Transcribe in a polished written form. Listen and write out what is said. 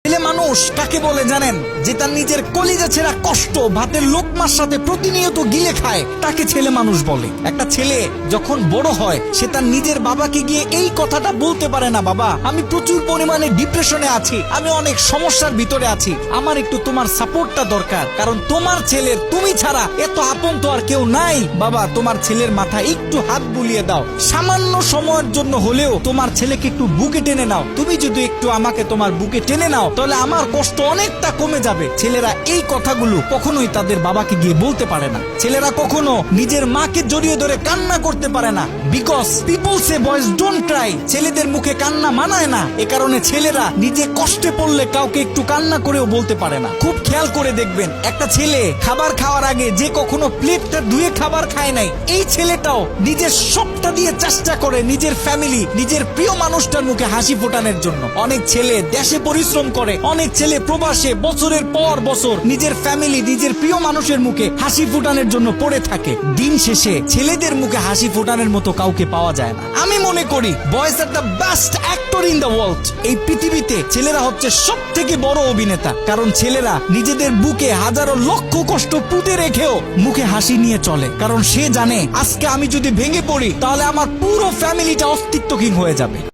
ছেলে মানুষ কাকে বলে জানেন? যে তার নিজের কলিজা ছেঁড়া কষ্ট ভাতের লোকমার সাথে প্রতিনিয়ত গিলে খায়, তাকে ছেলে মানুষ বলে। একটা ছেলে যখন বড় হয় সে তার নিজের বাবাকে গিয়ে এই কথাটা বলতে পারে না, বাবা আমি প্রচুর পরিমাণে ডিপ্রেশনে আছি, আমি অনেক সমস্যার ভিতরে আছি, আমার একটু তোমার সাপোর্টটা দরকার, কারণ তোমার ছেলের তুমি ছাড়া এত আপন তো আর কেউ নাই। বাবা তোমার ছেলের মাথায় একটু হাত বুলিয়ে দাও, সামান্য সময়ের জন্য হলেও তোমার ছেলেকে একটু বুকে টেনে নাও। তুমি যদি একটু আমাকে তোমার বুকে টেনে নাও তাহলে আমার কষ্ট অনেকটা কমে যাবে। ছেলেরা এই কথাগুলো কখনোই তাদের বাবাকে গিয়ে বলতে পারে না। ছেলেরা কখনো নিজের মাকে জড়িয়ে ধরে কান্না করতে পারে না, because people say boys don't Cry. ছেলেদের মুখে কান্না মানায় না, এ কারণে ছেলেরা নিজে কষ্টে পড়লে কাউকে একটু কান্না করেও বলতে পারে না। খুব খেয়াল করে দেখবেন, একটা ছেলে খাবার খাওয়ার আগে যে কখনো প্লেটটা ধুয়ে খাবার খায় নাই, এই ছেলেটাও নিজের সবটা দিয়ে চেষ্টা করে নিজের ফ্যামিলি, নিজের প্রিয় মানুষটার মুখে হাসি ফোটানোর জন্য। অনেক ছেলে দেশে পরিশ্রম করে, অনেক ছেলে প্রবাসে বছরের পর বছর নিজের ফ্যামিলি, নিজের প্রিয় মানুষের মুখে হাসি ফোটানোর জন্য পড়ে থাকে। দিন শেষে ছেলেদের মুখে হাসি ফোটানোর মতো কাউকে পাওয়া যায় না। আমি মনে করি boys are the best actor in the world. এই পৃথিবীতে ছেলেরা হচ্ছে সব থেকে বড় অভিনেতা, কারণ ছেলেরা নিজেদের বুকে হাজারো লক্ষ কষ্ট পুঁতে রেখেও মুখে হাসি নিয়ে চলে, কারণ সে জানে আজকে আমি যদি ভেঙে পড়ি তাহলে আমার পুরো ফ্যামিলিটা অস্তিত্বহীন হয়ে যাবে।